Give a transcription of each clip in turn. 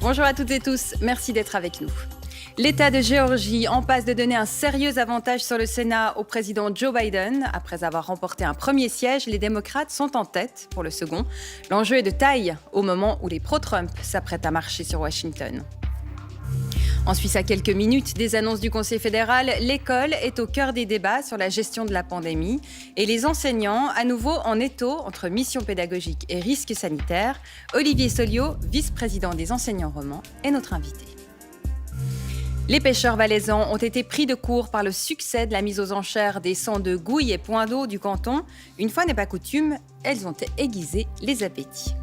Bonjour à toutes et tous, merci d'être avec nous. L'État de Géorgie en passe de donner un sérieux avantage sur le Sénat au président Joe Biden. Après avoir remporté un premier siège, les démocrates sont en tête pour le second. L'enjeu est de taille au moment où les pro-Trump s'apprêtent à marcher sur Washington. En Suisse, à quelques minutes des annonces du Conseil fédéral, l'école est au cœur des débats sur la gestion de la pandémie et les enseignants, à nouveau en étau entre mission pédagogique et risques sanitaires. Olivier Soliot, vice-président des enseignants romans, est notre invité. Les pêcheurs valaisans ont été pris de court par le succès de la mise aux enchères des 102 gouilles et points d'eau du canton. Une fois n'est pas coutume, elles ont aiguisé les appétits.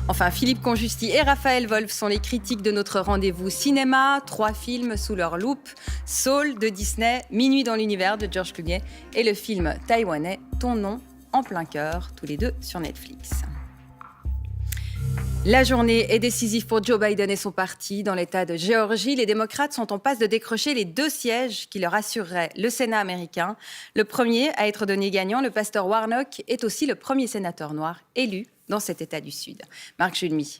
Enfin, Philippe Conjusti et Raphaël Wolf sont les critiques de notre rendez-vous cinéma. 3 films sous leur loupe. Soul de Disney, Minuit dans l'univers de George Clooney et le film taïwanais Ton nom en plein cœur, tous les deux sur Netflix. La journée est décisive pour Joe Biden et son parti. Dans l'État de Géorgie, les démocrates sont en passe de décrocher les 2 sièges qui leur assureraient le Sénat américain. Le premier à être donné gagnant, le pasteur Warnock, est aussi le premier sénateur noir élu dans cet État du Sud. Marc Julmy.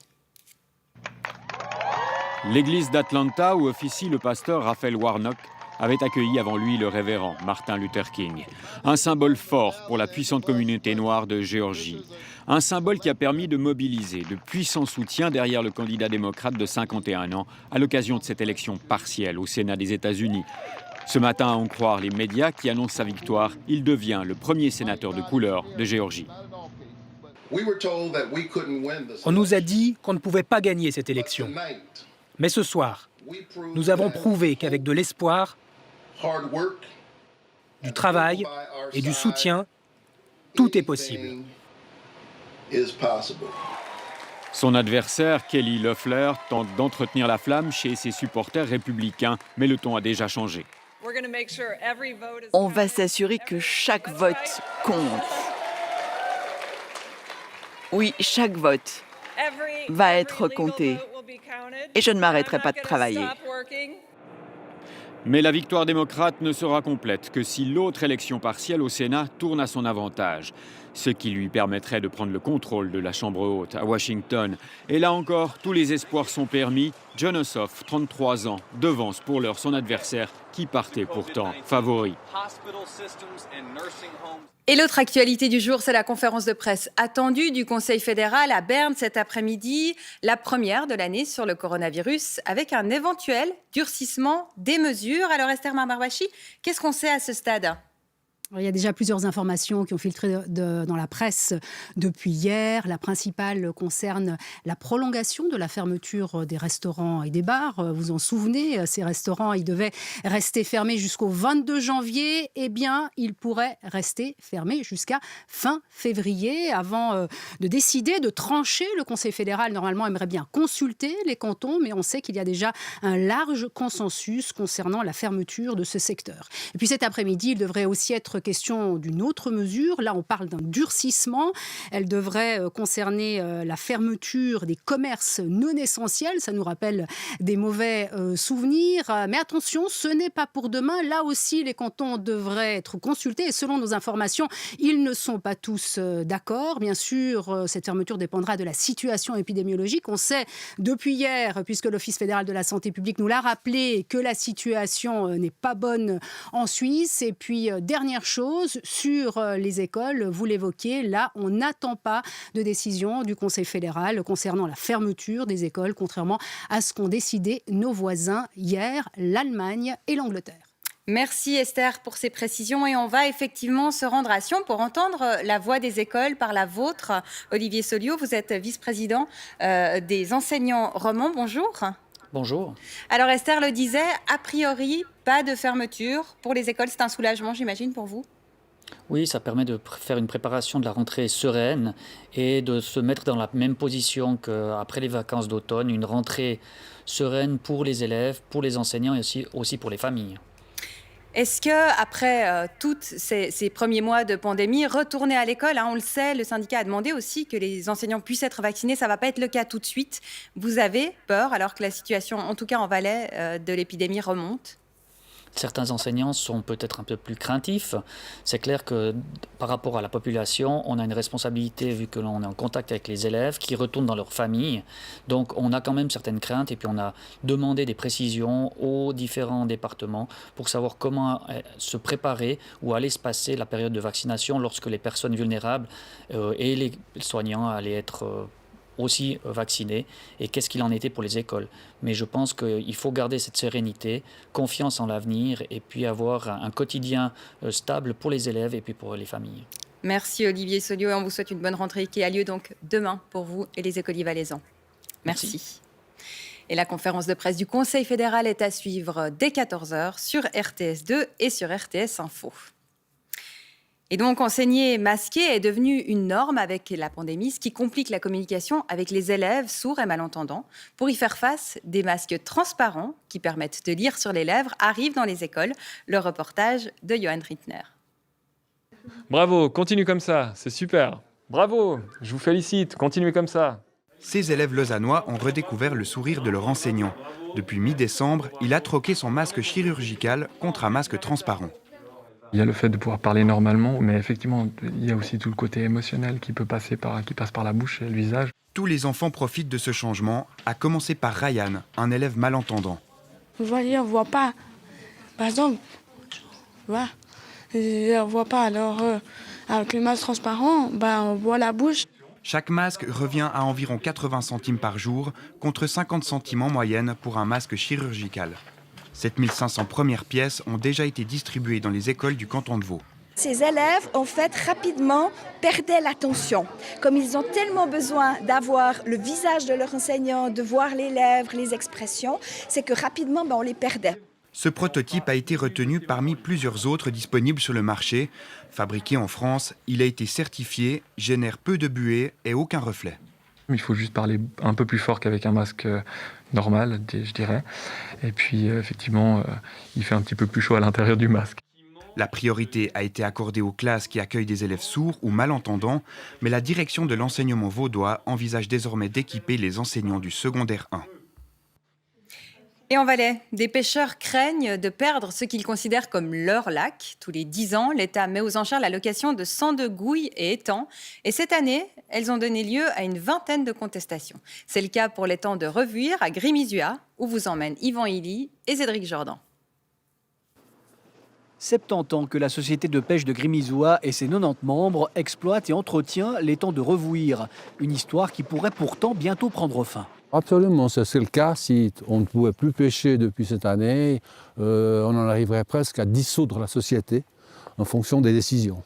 L'église d'Atlanta, où officie le pasteur Raphaël Warnock, avait accueilli avant lui le révérend Martin Luther King. Un symbole fort pour la puissante communauté noire de Géorgie. Un symbole qui a permis de mobiliser de puissants soutiens derrière le candidat démocrate de 51 ans à l'occasion de cette élection partielle au Sénat des États-Unis. Ce matin, à en croire les médias qui annoncent sa victoire, il devient le premier sénateur de couleur de Géorgie. On nous a dit qu'on ne pouvait pas gagner cette élection. Mais ce soir, nous avons prouvé qu'avec de l'espoir, du travail et du soutien, tout est possible. Son adversaire, Kelly Loeffler, tente d'entretenir la flamme chez ses supporters républicains, mais le ton a déjà changé. On va s'assurer que chaque vote compte. Oui, chaque vote va être compté. Et je ne m'arrêterai pas de travailler. Mais la victoire démocrate ne sera complète que si l'autre élection partielle au Sénat tourne à son avantage, ce qui lui permettrait de prendre le contrôle de la Chambre haute à Washington. Et là encore, tous les espoirs sont permis. Jon Ossoff, 33 ans, devance pour l'heure son adversaire qui partait pourtant favori. Et l'autre actualité du jour, c'est la conférence de presse attendue du Conseil fédéral à Berne cet après-midi, la première de l'année sur le coronavirus, avec un éventuel durcissement des mesures. Alors Esther Marbarbachi, qu'est-ce qu'on sait à ce stade ? Il y a déjà plusieurs informations qui ont filtré dans la presse depuis hier. La principale concerne la prolongation de la fermeture des restaurants et des bars. Vous en souvenez, ces restaurants, ils devaient rester fermés jusqu'au 22 janvier. Eh bien, ils pourraient rester fermés jusqu'à fin février. Avant de décider, de trancher, le Conseil fédéral, normalement, aimerait bien consulter les cantons, mais on sait qu'il y a déjà un large consensus concernant la fermeture de ce secteur. Et puis cet après-midi, il devrait aussi être question d'une autre mesure. Là, on parle d'un durcissement. Elle devrait concerner la fermeture des commerces non essentiels. Ça nous rappelle des mauvais souvenirs. Mais attention, ce n'est pas pour demain. Là aussi, les cantons devraient être consultés. Et selon nos informations, ils ne sont pas tous d'accord. Bien sûr, cette fermeture dépendra de la situation épidémiologique. On sait depuis hier, puisque l'Office fédéral de la santé publique nous l'a rappelé, que la situation n'est pas bonne en Suisse. Et puis, dernière chose, sur les écoles, vous l'évoquiez, là, on n'attend pas de décision du Conseil fédéral concernant la fermeture des écoles, contrairement à ce qu'ont décidé nos voisins hier, l'Allemagne et l'Angleterre. Merci Esther pour ces précisions et on va effectivement se rendre à Sion pour entendre la voix des écoles par la vôtre. Olivier Soliot, vous êtes vice-président des enseignants romans. Bonjour. Bonjour. Alors Esther le disait, a priori, pas de fermeture pour les écoles. C'est un soulagement, j'imagine, pour vous ? Oui, ça permet de faire une préparation de la rentrée sereine et de se mettre dans la même position qu'après les vacances d'automne, une rentrée sereine pour les élèves, pour les enseignants et aussi pour les familles. Est-ce qu'après tous ces premiers mois de pandémie, retourner à l'école, on le sait, le syndicat a demandé aussi que les enseignants puissent être vaccinés, ça ne va pas être le cas tout de suite. Vous avez peur, alors que la situation, en tout cas en Valais, de l'épidémie remonte ? certains enseignants sont peut-être un peu plus craintifs. C'est clair que par rapport à la population, on a une responsabilité vu que l'on est en contact avec les élèves qui retournent dans leur famille. Donc on a quand même certaines craintes et puis on a demandé des précisions aux différents départements pour savoir comment se préparer ou allait se passer la période de vaccination lorsque les personnes vulnérables et les soignants allaient être aussi vaccinés et qu'est-ce qu'il en était pour les écoles. Mais je pense qu'il faut garder cette sérénité, confiance en l'avenir et puis avoir un quotidien stable pour les élèves et puis pour les familles. Merci Olivier Soliot et on vous souhaite une bonne rentrée qui a lieu donc demain pour vous et les écoliers valaisans. Merci. Et la conférence de presse du Conseil fédéral est à suivre dès 14h sur RTS2 et sur RTS Info. Et donc, enseigner masqué est devenu une norme avec la pandémie, ce qui complique la communication avec les élèves sourds et malentendants. Pour y faire face, des masques transparents qui permettent de lire sur les lèvres arrivent dans les écoles. Le reportage de Johan Rittner. Bravo, continue comme ça, c'est super. Bravo, je vous félicite, continuez comme ça. Ces élèves lausannois ont redécouvert le sourire de leur enseignant. Depuis mi-décembre, il a troqué son masque chirurgical contre un masque transparent. Il y a le fait de pouvoir parler normalement, mais effectivement, il y a aussi tout le côté émotionnel qui passe par la bouche et le visage. Tous les enfants profitent de ce changement, à commencer par Ryan, un élève malentendant. Vous voyez, on ne voit pas. Par exemple, on ne voit pas. Alors, avec le masque transparent, on voit la bouche. Chaque masque revient à environ 80 centimes par jour, contre 50 centimes en moyenne pour un masque chirurgical. 7500 premières pièces ont déjà été distribuées dans les écoles du canton de Vaud. Ces élèves, en fait, rapidement perdaient l'attention. Comme ils ont tellement besoin d'avoir le visage de leur enseignant, de voir les lèvres, les expressions, c'est que rapidement, on les perdait. Ce prototype a été retenu parmi plusieurs autres disponibles sur le marché. Fabriqué en France, il a été certifié, génère peu de buée et aucun reflet. Il faut juste parler un peu plus fort qu'avec un masque normal, je dirais. Et puis, effectivement, il fait un petit peu plus chaud à l'intérieur du masque. La priorité a été accordée aux classes qui accueillent des élèves sourds ou malentendants, mais la direction de l'enseignement vaudois envisage désormais d'équiper les enseignants du secondaire 1. Et en Valais, des pêcheurs craignent de perdre ce qu'ils considèrent comme leur lac. Tous les 10 ans, l'État met aux enchères la location de 102 gouilles et étangs. Et cette année, elles ont donné lieu à une vingtaine de contestations. C'est le cas pour l'étang de Revuire à Grimizua, où vous emmènent Yvan Illy et Cédric Jordan. 70 ans que la société de pêche de Grimizua et ses 90 membres exploitent et entretiennent l'étang de Revuire. Une histoire qui pourrait pourtant bientôt prendre fin. Absolument, c'est le cas. Si on ne pouvait plus pêcher depuis cette année, on en arriverait presque à dissoudre la société en fonction des décisions.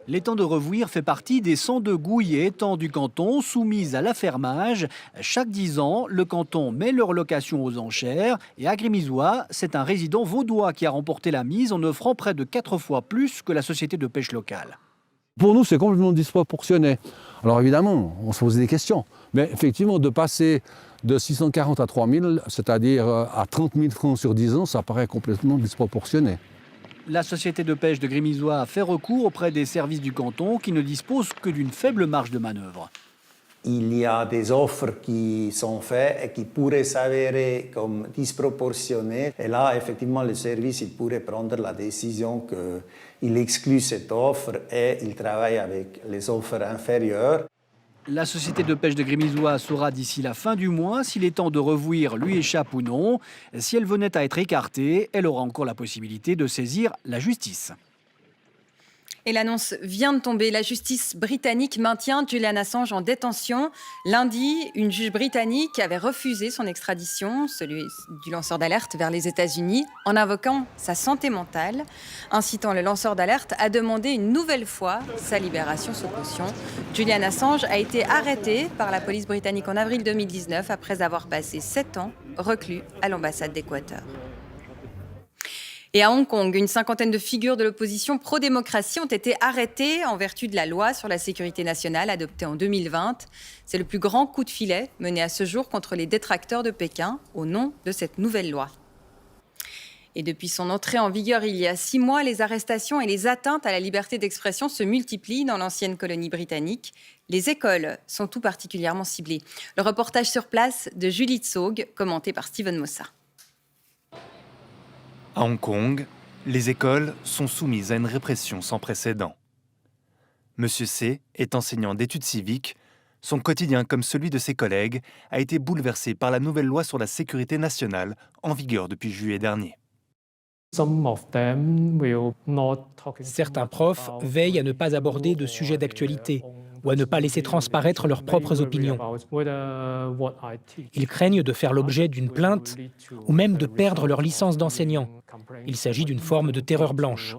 L'étang de Revuire fait partie des 102 gouilles et étangs du canton soumises à l'affermage. Chaque 10 ans, le canton met leur location aux enchères. Et à Grimizua, c'est un résident vaudois qui a remporté la mise en offrant près de 4 fois plus que la société de pêche locale. Pour nous, c'est complètement disproportionné. Alors évidemment, on se pose des questions. Mais effectivement, de passer de 640 à 3000, c'est-à-dire à 30 000 francs sur 10 ans, ça paraît complètement disproportionné. La société de pêche de Grimizua a fait recours auprès des services du canton qui ne disposent que d'une faible marge de manœuvre. Il y a des offres qui sont faites et qui pourraient s'avérer comme disproportionnées. Et là, effectivement, le service il pourrait prendre la décision qu'il exclut cette offre et il travaille avec les offres inférieures. La société de pêche de Grimizua saura d'ici la fin du mois si l'étang de Revuire lui échappe ou non. Si elle venait à être écartée, elle aura encore la possibilité de saisir la justice. Et l'annonce vient de tomber. La justice britannique maintient Julian Assange en détention. Lundi, une juge britannique avait refusé son extradition, celui du lanceur d'alerte, vers les États-Unis, en invoquant sa santé mentale, incitant le lanceur d'alerte à demander une nouvelle fois sa libération sous caution. Julian Assange a été arrêté par la police britannique en avril 2019 après avoir passé 7 ans reclus à l'ambassade d'Équateur. Et à Hong Kong, une cinquantaine de figures de l'opposition pro-démocratie ont été arrêtées en vertu de la loi sur la sécurité nationale adoptée en 2020. C'est le plus grand coup de filet mené à ce jour contre les détracteurs de Pékin au nom de cette nouvelle loi. Et depuis son entrée en vigueur il y a 6 mois, les arrestations et les atteintes à la liberté d'expression se multiplient dans l'ancienne colonie britannique. Les écoles sont tout particulièrement ciblées. Le reportage sur place de Julie Tsaug, commenté par Steven Mossa. À Hong Kong, les écoles sont soumises à une répression sans précédent. Monsieur C est enseignant d'études civiques. Son quotidien, comme celui de ses collègues, a été bouleversé par la nouvelle loi sur la sécurité nationale en vigueur depuis juillet dernier. Certains profs veillent à ne pas aborder de sujets d'actualité ou à ne pas laisser transparaître leurs propres opinions. Ils craignent de faire l'objet d'une plainte ou même de perdre leur licence d'enseignant. Il s'agit d'une forme de terreur blanche.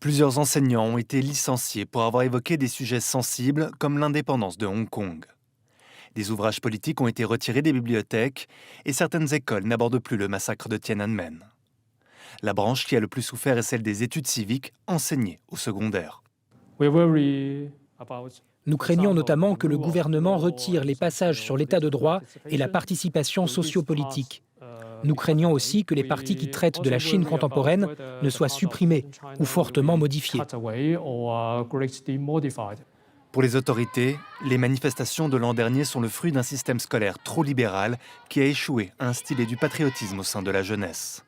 Plusieurs enseignants ont été licenciés pour avoir évoqué des sujets sensibles comme l'indépendance de Hong Kong. Des ouvrages politiques ont été retirés des bibliothèques et certaines écoles n'abordent plus le massacre de Tiananmen. La branche qui a le plus souffert est celle des études civiques enseignées au secondaire. Nous craignons notamment que le gouvernement retire les passages sur l'état de droit et la participation sociopolitique. Nous craignons aussi que les parties qui traitent de la Chine contemporaine ne soient supprimées ou fortement modifiées. Pour les autorités, les manifestations de l'an dernier sont le fruit d'un système scolaire trop libéral qui a échoué à instiller du patriotisme au sein de la jeunesse.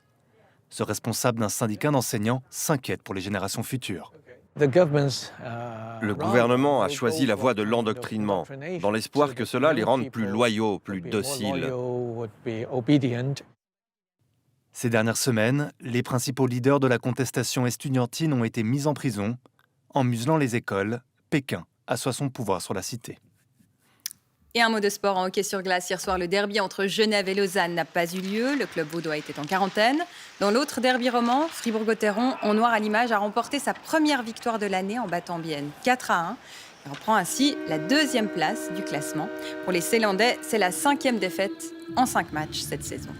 Ce responsable d'un syndicat d'enseignants s'inquiète pour les générations futures. Le gouvernement a choisi la voie de l'endoctrinement, dans l'espoir que cela les rende plus loyaux, plus dociles. Ces dernières semaines, les principaux leaders de la contestation estudiantine ont été mis en prison. En muselant les écoles, Pékin assoit son pouvoir sur la cité. Et un mot de sport en hockey sur glace. Hier soir, le derby entre Genève et Lausanne n'a pas eu lieu. Le club vaudois était en quarantaine. Dans l'autre derby roman, Fribourg-Gotteron, en noir à l'image, a remporté sa première victoire de l'année en battant Bienne 4-1. Il reprend ainsi la 2e place du classement. Pour les Célandais, c'est la 5e défaite en 5 matchs cette saison.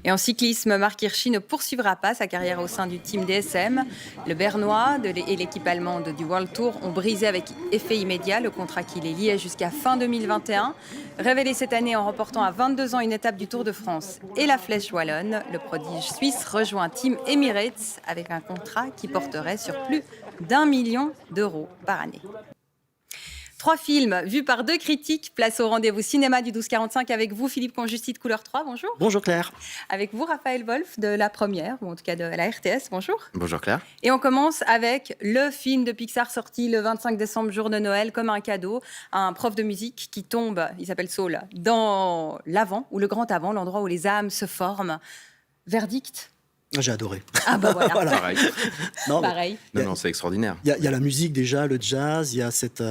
Et en cyclisme, Marc Hirschi ne poursuivra pas sa carrière au sein du team DSM. Le Bernois et l'équipe allemande du World Tour ont brisé avec effet immédiat le contrat qui les liait jusqu'à fin 2021. Révélé cette année en remportant à 22 ans une étape du Tour de France et la Flèche Wallonne, le prodige suisse rejoint Team Emirates avec un contrat qui porterait sur plus d'1 million d'euros par année. 3 films vus par 2 critiques. Place au rendez-vous cinéma du 12-45 avec vous, Philippe Conjusti de Couleur 3. Bonjour. Bonjour Claire. Avec vous, Raphaël Wolf de La Première, ou en tout cas de la RTS. Bonjour. Bonjour Claire. Et on commence avec le film de Pixar sorti le 25 décembre, jour de Noël, comme un cadeau. Un prof de musique qui tombe, il s'appelle Saul, dans l'avant, ou le grand avant, l'endroit où les âmes se forment. Verdict ? J'ai adoré. Ah bah voilà. Voilà. Pareil. Pareil. Non, c'est extraordinaire. Il y a la musique déjà, le jazz, il y a cette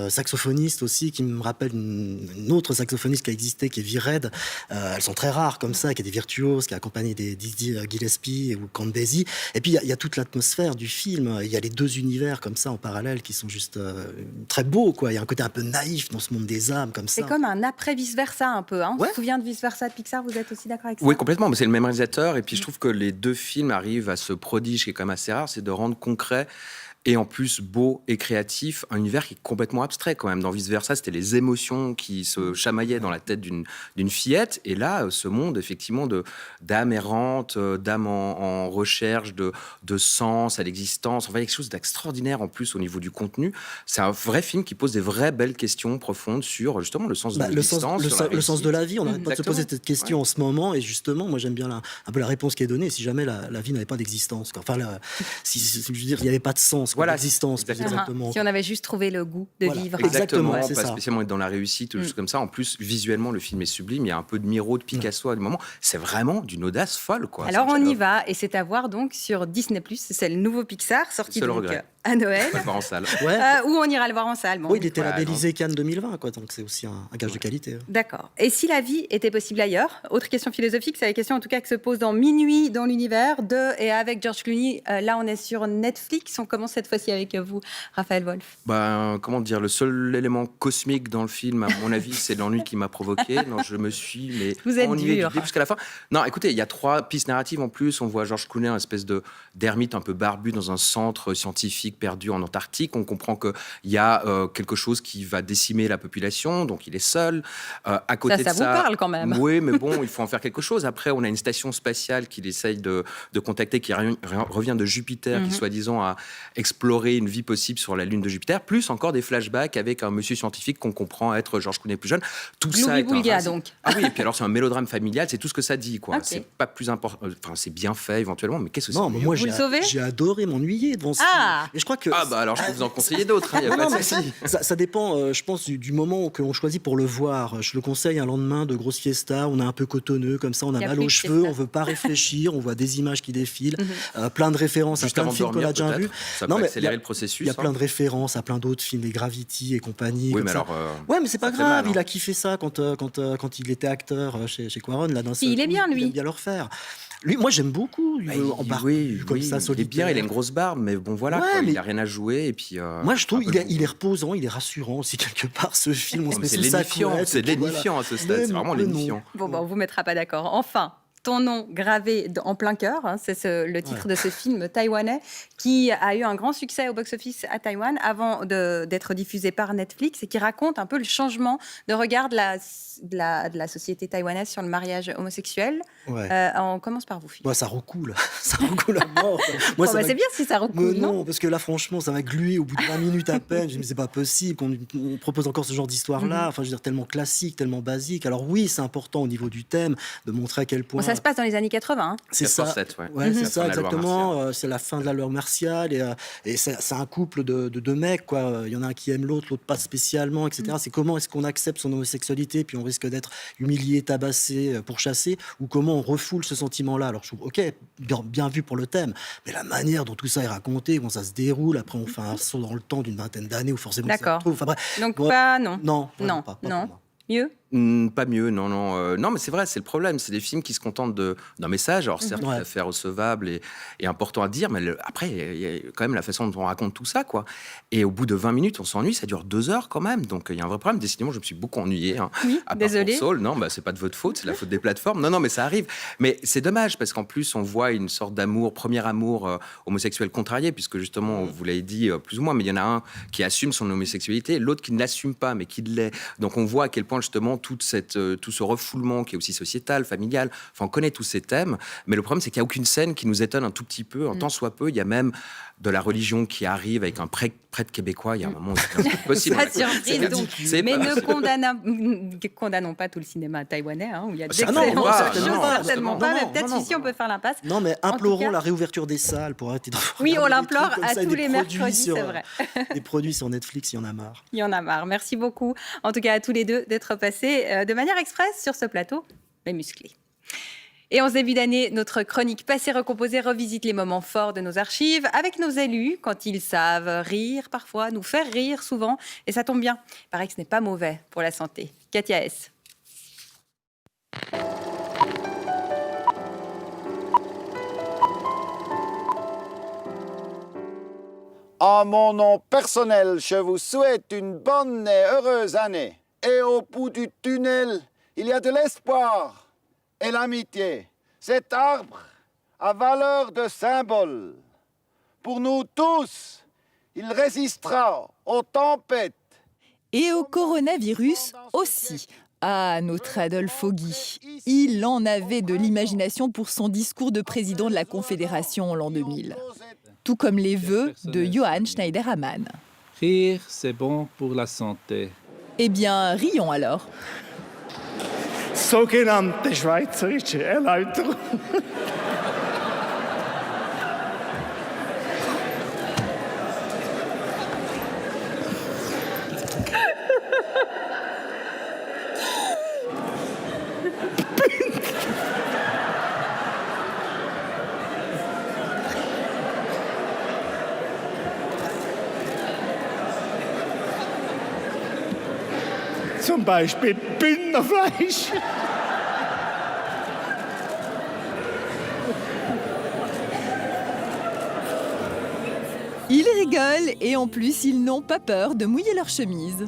saxophoniste aussi qui me rappelle une autre saxophoniste qui a existé, qui est Vired. Elles sont très rares comme ça, qui est des virtuoses, qui a accompagné des Dizzy Gillespie ou Count Basie. Et puis il y a toute l'atmosphère du film. Il y a les 2 univers comme ça en parallèle qui sont juste très beaux, quoi. Il y a un côté un peu naïf dans ce monde des âmes comme ça. C'est comme un après vice-versa un peu. Hein. Ouais. On se souvient de vice-versa de Pixar, vous êtes aussi d'accord avec ça ? Oui, complètement. Mais c'est le même réalisateur. Et puis je trouve que les 2 films arrivent à ce prodige qui est quand même assez rare, c'est de rendre concret et en plus beau et créatif, un univers qui est complètement abstrait quand même. Dans Vice Versa, c'était les émotions qui se chamaillaient dans la tête d'une fillette. Et là, ce monde, effectivement, d'âme errante, d'âme en recherche, de sens à l'existence. Enfin, il y a quelque chose d'extraordinaire en plus au niveau du contenu. C'est un vrai film qui pose des vraies belles questions profondes sur justement le sens de l'existence. Le sens de la vie. On n'arrête pas de se poser cette question en ce moment. Et justement, moi, j'aime bien un peu la réponse qui est donnée. Si jamais la vie n'avait pas d'existence. Enfin, je veux dire, il n'y avait pas de sens. Voilà, l'existence, exactement. Si on avait juste trouvé le goût de vivre. Exactement, pas spécialement être dans la réussite, ou des choses comme ça. En plus, visuellement, le film est sublime. Il y a un peu de Miro, de Picasso à du moment. C'est vraiment d'une audace folle, quoi. Alors on y va, et c'est à voir donc sur Disney+. C'est le nouveau Pixar sorti donc à Noël. On va le voir en salle. Ou on ira le voir en salle. Bon, oui, il était labellisé Cannes 2020, quoi. Donc c'est aussi un gage de qualité. D'accord. Et si la vie était possible ailleurs ? Autre question philosophique, c'est la question en tout cas qui se pose dans Minuit dans l'univers de et avec George Clooney. Là, on est sur Netflix. On commence cette fois-ci avec vous, Raphaël Wolf. Comment dire, le seul élément cosmique dans le film, à mon avis, c'est l'ennui qui m'a provoqué. Non, je me suis ennuyé du début jusqu'à la fin. Non, écoutez, il y a 3 pistes narratives en plus. On voit George Clooney, une espèce d'ermite un peu barbu dans un centre scientifique scientifique perdu en Antarctique. On comprend qu'il y a quelque chose qui va décimer la population, donc il est seul. À côté ça de ça, vous parle quand même. Oui, mais bon, il faut en faire quelque chose. Après, on a une station spatiale qu'il essaye de contacter, qui revient de Jupiter, qui soi-disant a exploré une vie possible sur la Lune de Jupiter, plus encore des flashbacks avec un monsieur scientifique qu'on comprend être Georges Clooney plus jeune. Tout ça est donc. Ah oui, et puis alors c'est un mélodrame familial, c'est tout ce que ça dit, quoi. Okay. C'est pas plus important. Enfin, c'est bien fait éventuellement, mais qu'est-ce que c'est? Non, mais moi sauvez j'ai adoré m'ennuyer devant ça. Ah. Et je crois que bah alors je peux vous en conseiller d'autres. Non, mais ça dépend, je pense, du moment que l'on choisit pour le voir. Je le conseille un lendemain de grosse fiesta, on est un peu cotonneux, comme ça, on a mal aux cheveux, on veut pas réfléchir, on voit des images qui défilent, plein de références juste à plein de films qu'on a déjà vus. Ça peut accélérer le processus. Il y a plein de références à plein d'autres films, les Gravity et compagnie. Oui, comme mais ça. alors. Ouais, mais c'est pas grave, mal, hein. Il a kiffé ça quand il était acteur chez Quaron. Là, il est bien, lui. Il aime bien le refaire. Lui, moi, j'aime beaucoup. Comme ça, il est bien, il a une grosse barbe, mais bon, voilà, Ouais, quoi, mais il a rien à jouer. Et puis, moi, je trouve il est reposant, il est rassurant aussi, quelque part, ce film. On se met c'est sous sa lénifiant, couette, c'est et puis lénifiant à ce stade, c'est vraiment lénifiant. Bon, on vous mettra pas d'accord. Enfin, ton nom gravé en plein cœur, hein, c'est le titre de ce film taïwanais qui a eu un grand succès au box-office à Taïwan avant d'être diffusé par Netflix et qui raconte un peu le changement de regard de la société taïwanaise sur le mariage homosexuel. Ouais. On commence par vous, Philippe. Ça recoule à mort. Moi, c'est bien si ça recoule, non, parce que là, franchement, ça m'a glué au bout de 20 minutes à peine. Je me dis, mais c'est pas possible qu'on propose encore ce genre d'histoire-là. Enfin, je veux dire, tellement classique, tellement basique. Alors oui, c'est important au niveau du thème de montrer à quel point... Ça se passe dans les années 80. Hein. C'est 87, ça. Ouais, c'est ça, exactement. C'est la fin de la loi martiale et c'est un couple de deux mecs, quoi. Il y en a un qui aime l'autre pas spécialement, etc. C'est comment est-ce qu'on accepte son homosexualité puis on risque d'être humilié, tabassé, pourchassé, ou comment on refoule ce sentiment-là. Alors je trouve, ok, bien vu pour le thème, mais la manière dont tout ça est raconté, comment ça se déroule, après on fait un saut dans le temps d'une vingtaine d'années où forcément ça se retrouve. Enfin, bref, donc non. Pas mieux. Pas mieux, non. Non, mais c'est vrai, c'est le problème. C'est des films qui se contentent d'un message, alors certes, tout à fait recevable et important à dire, mais après, il y a quand même la façon dont on raconte tout ça, quoi. Et au bout de 20 minutes, on s'ennuie, ça dure 2 heures quand même. Donc, il y a un vrai problème. Décidément, je me suis beaucoup ennuyé. Hein. Oui, désolé. Soul, non, c'est pas de votre faute, c'est la faute des plateformes. Non, mais ça arrive. Mais c'est dommage, parce qu'en plus, on voit une sorte d'amour, premier amour homosexuel contrarié, puisque justement, vous l'avez dit plus ou moins, mais il y en a un qui assume son homosexualité, l'autre qui ne l'assume pas, mais qui l'est. Donc, on voit à quel point, justement, tout ce refoulement qui est aussi sociétal, familial, enfin on connaît tous ces thèmes, mais le problème c'est qu'il n'y a aucune scène qui nous étonne un tout petit peu, en tant soit peu. Il y a même de la religion qui arrive avec un prêtre québécois, il y a un moment où c'est possible. Pas surprise, donc. Mais ne condamnons pas tout le cinéma taïwanais, hein, où il y a d'excellentes choses, certainement pas, mais peut-être ici on peut faire l'impasse. Non, mais implorons la réouverture des salles pour arrêter de... Oui, on l'implore à tous les mercredis, c'est vrai. Des produits sur Netflix, il y en a marre. Il y en a marre. Merci beaucoup, en tout cas à tous les deux, d'être passés de manière express sur ce plateau, mais musclé. Et en ce début d'année, notre chronique Passé recomposé revisite les moments forts de nos archives avec nos élus, quand ils savent rire parfois, nous faire rire souvent. Et ça tombe bien, il paraît que ce n'est pas mauvais pour la santé. Katia S. En mon nom personnel, je vous souhaite une bonne et heureuse année. Et au bout du tunnel, il y a de l'espoir et l'amitié. Cet arbre a valeur de symbole. Pour nous tous, il résistera aux tempêtes. Et au coronavirus aussi. Ah, notre Adolphe Foggy. Il en avait de l'imagination pour son discours de président de la Confédération en l'an 2000. Tout comme les vœux de Johann Schneiderman. Rire, c'est bon pour la santé. Eh bien, rions alors. Sogenannte Schweizerische Erläuterung. Zum Beispiel Bündnerfleisch. Ils rigolent et en plus, ils n'ont pas peur de mouiller leur chemise.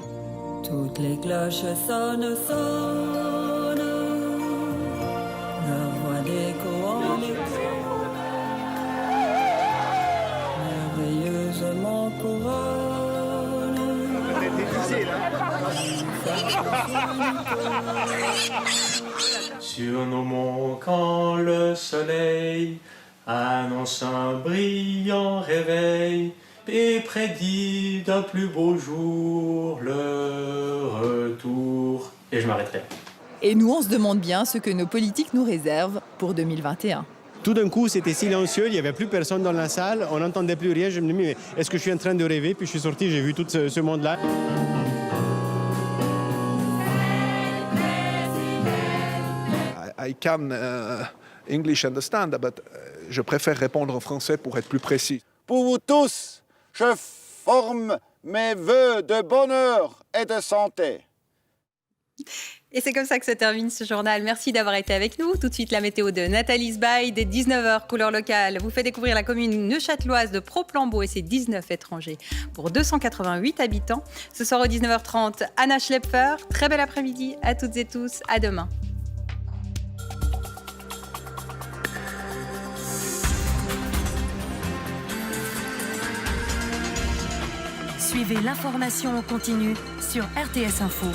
Toutes les cloches sonnent, sonnent, leur voix d'écho en écho, merveilleusement Sur nos monts, quand le soleil annonce un brillant réveil et prédit d'un plus beau jour le retour. Et je m'arrêterai. Et nous, on se demande bien ce que nos politiques nous réservent pour 2021. Tout d'un coup, c'était silencieux, il n'y avait plus personne dans la salle, on n'entendait plus rien. Je me dis, mais est-ce que je suis en train de rêver? Puis je suis sorti, j'ai vu tout ce monde-là. I can English understand, but je préfère répondre en français pour être plus précis. Pour vous tous, je forme mes vœux de bonheur et de santé. Et c'est comme ça que se termine ce journal. Merci d'avoir été avec nous. Tout de suite, la météo de Nathalie Sbaï. Dès 19h, couleur locale, vous fait découvrir la commune neuchâteloise de Pro-Plambeau et ses 19 étrangers pour 288 habitants. Ce soir, aux 19h30, Anna Schlepfer. Très bel après-midi à toutes et tous. À demain. Suivez l'information en continu sur RTS Info.